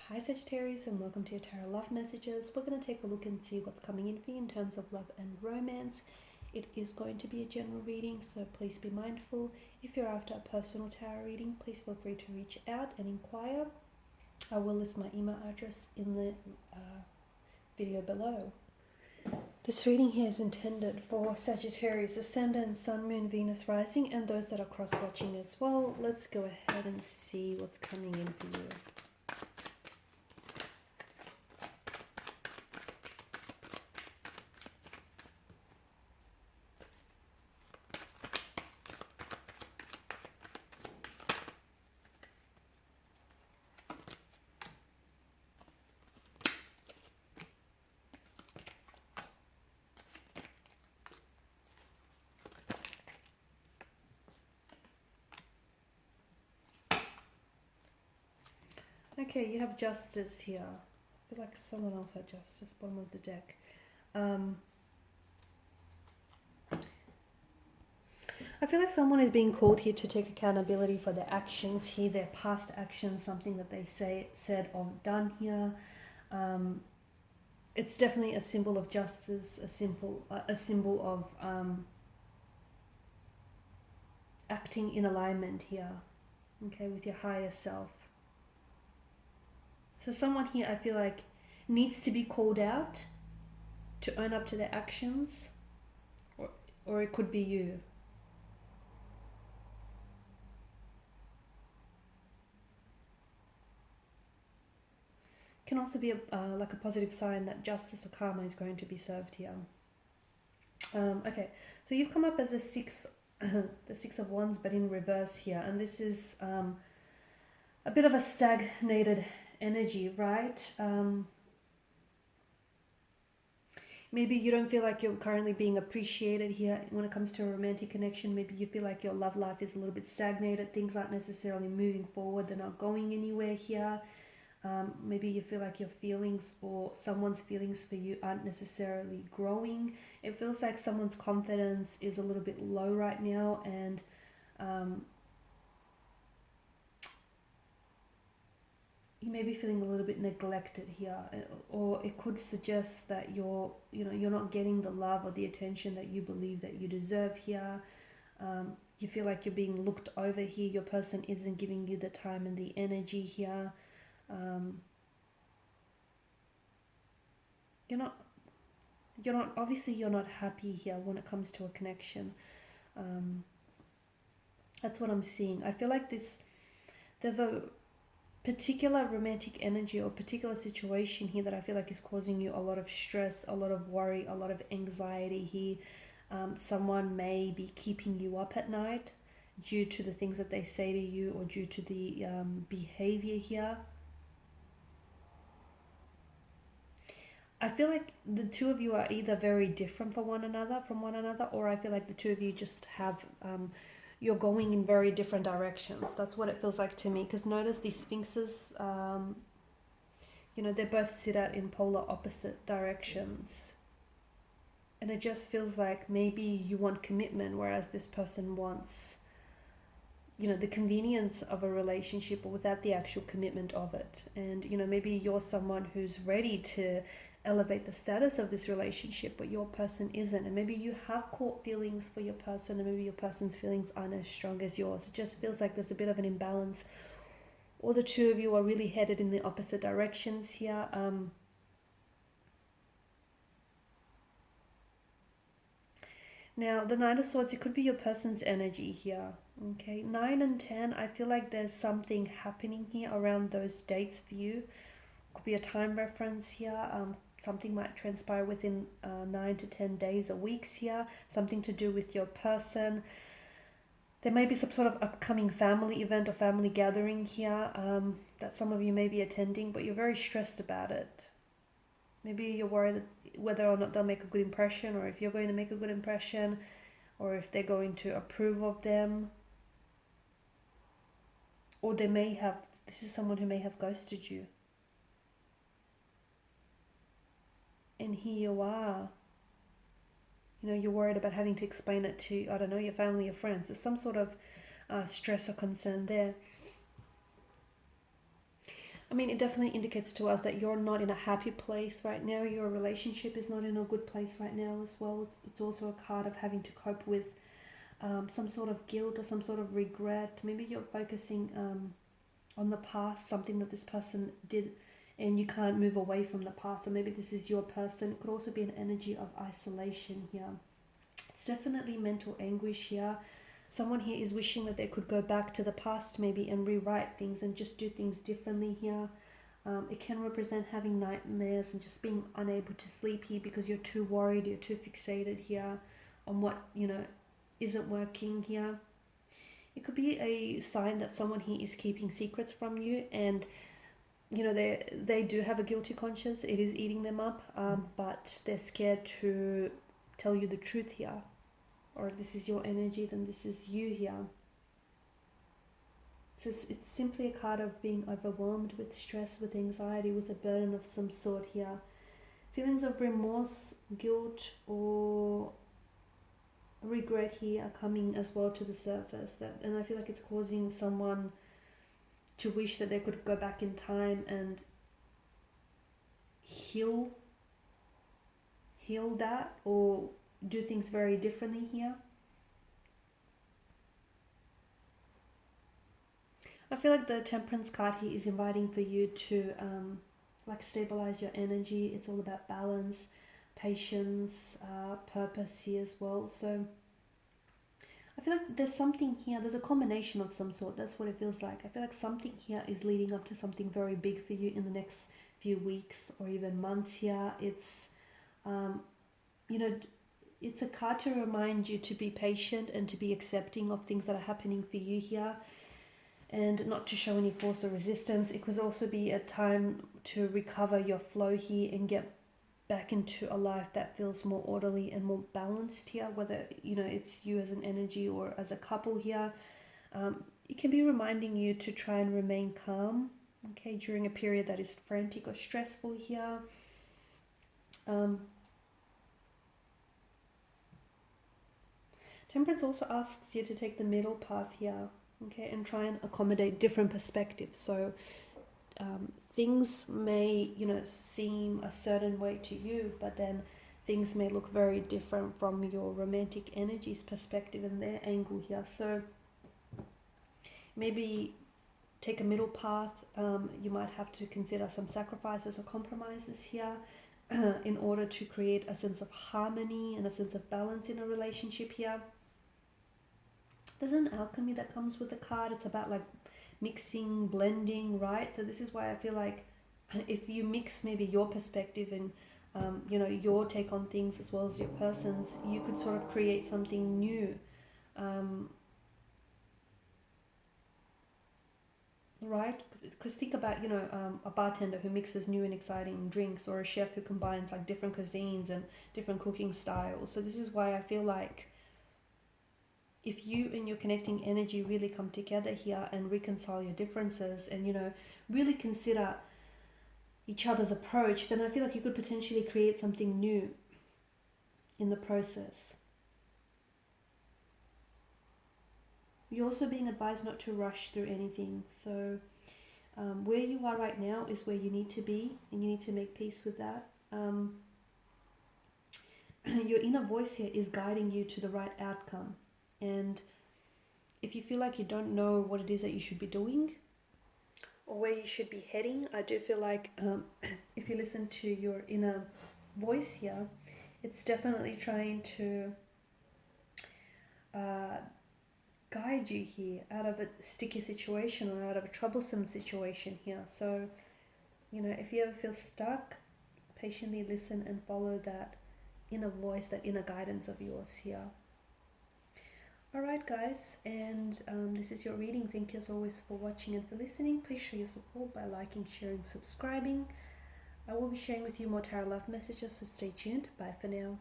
Hi Sagittarius, and welcome to your Tarot Love Messages. We're going to take a look and see what's coming in for you in terms of love and romance. It is going to be a general reading, so please be mindful. If you're after a personal tarot reading, please feel free to reach out and inquire. I will list my email address in the video below. This reading here is intended for Sagittarius, Ascendant, Sun, Moon, Venus, Rising, and those that are cross-watching as well. Let's go ahead and see what's coming in for you. Okay, you have Justice here. I feel like someone else had Justice, bottom of the deck. I feel like someone is being called here to take accountability for their actions here, their past actions, something that they said or done here. It's definitely a symbol of justice, a symbol of acting in alignment here, okay, with your higher self. So someone here, I feel like, needs to be called out to own up to their actions, or it could be you. Can also be like a positive sign that justice or karma is going to be served here. Okay, so you've come up as the six of wands, but in reverse here, and this is a bit of a stagnated energy, right? Maybe you don't feel like you're currently being appreciated here when it comes to a romantic connection. Maybe you feel like your love life is a little bit stagnated. Things aren't necessarily moving forward. They're not going anywhere here. Maybe you feel like your feelings or someone's feelings for you aren't necessarily growing. It feels like someone's confidence is a little bit low right now, and you may be feeling a little bit neglected here, or it could suggest that you're not getting the love or the attention that you believe that you deserve here. You feel like you're being looked over here. Your person isn't giving you the time and the energy here. You're not obviously you're not happy here when it comes to a connection. That's what I'm seeing. I feel like there's a particular romantic energy or particular situation here that I feel like is causing you a lot of stress, a lot of worry, a lot of anxiety here. Someone may be keeping you up at night due to the things that they say to you, or due to the behavior here. I feel like the two of you are either very different from one another, or I feel like the two of you just have you're going in very different directions. That's what it feels like to me. Because notice these sphinxes, they both sit out in polar opposite directions. And it just feels like maybe you want commitment, whereas this person wants, the convenience of a relationship, but without the actual commitment of it. And, maybe you're someone who's ready to elevate the status of this relationship, but your person isn't, and maybe you have caught feelings for your person, and maybe your person's feelings aren't as strong as yours. It just feels like there's a bit of an imbalance, or the two of you are really headed in the opposite directions here. Now, the Nine of Swords, it could be your person's energy here. Okay, 9 and 10, I feel like there's something happening here around those dates for you. Could be a time reference here. Something might transpire within 9 to 10 days or weeks here. Something to do with your person. There may be some sort of upcoming family event or family gathering here that some of you may be attending, but you're very stressed about it. Maybe you're worried whether or not they'll make a good impression, or if you're going to make a good impression, or if they're going to approve of them. Or this is someone who may have ghosted you. And here you are. You're worried about having to explain it to, I don't know, your family or friends. There's some sort of stress or concern there. I mean, it definitely indicates to us that you're not in a happy place right now. Your relationship is not in a good place right now as well. It's also a card of having to cope with some sort of guilt or some sort of regret. Maybe you're focusing on the past, something that this person did, and you can't move away from the past. So maybe this is your person. It could also be an energy of isolation here. It's definitely mental anguish here. Someone here is wishing that they could go back to the past maybe and rewrite things and just do things differently here. It can represent having nightmares and just being unable to sleep here because you're too worried, you're too fixated here on what, isn't working here. It could be a sign that someone here is keeping secrets from you, and they do have a guilty conscience. It is eating them up, but they're scared to tell you the truth here. Or if this is your energy, then this is you here. So it's simply a card of being overwhelmed with stress, with anxiety, with a burden of some sort here. Feelings of remorse, guilt, or regret here are coming as well to the surface. And I feel like it's causing someone to wish that they could go back in time and heal that, or do things very differently here. I feel like the Temperance card here is inviting for you to stabilize your energy. It's all about balance, patience, purpose here as well. So I feel like there's something here, there's a combination of some sort. That's what it feels like. I feel like something here is leading up to something very big for you in the next few weeks or even months here. It's it's a card to remind you to be patient and to be accepting of things that are happening for you here, and not to show any force or resistance. It could also be a time to recover your flow here and get back into a life that feels more orderly and more balanced here, whether it's you as an energy or as a couple here. It can be reminding you to try and remain calm, okay, during a period that is frantic or stressful here. Temperance also asks you to take the middle path here, okay, and try and accommodate different perspectives. So things may, seem a certain way to you, but then things may look very different from your romantic energy's perspective and their angle here. So maybe take a middle path. You might have to consider some sacrifices or compromises here in order to create a sense of harmony and a sense of balance in a relationship here. There's an alchemy that comes with the card. It's about mixing, blending, right? So this is why I feel like if you mix maybe your perspective and your take on things as well as your person's, you could sort of create something new. Right? Because think about a bartender who mixes new and exciting drinks, or a chef who combines different cuisines and different cooking styles. So this is why I feel like if you and your connecting energy really come together here and reconcile your differences and really consider each other's approach, then I feel like you could potentially create something new in the process. You're also being advised not to rush through anything. So where you are right now is where you need to be, and you need to make peace with that. Your inner voice here is guiding you to the right outcome. And if you feel like you don't know what it is that you should be doing or where you should be heading, I do feel like if you listen to your inner voice here, it's definitely trying to guide you here out of a sticky situation or out of a troublesome situation here. So, if you ever feel stuck, patiently listen and follow that inner voice, that inner guidance of yours here. Alright guys, and this is your reading. Thank you as always for watching and for listening. Please show your support by liking, sharing, subscribing. I will be sharing with you more tarot love messages, so stay tuned. Bye for now.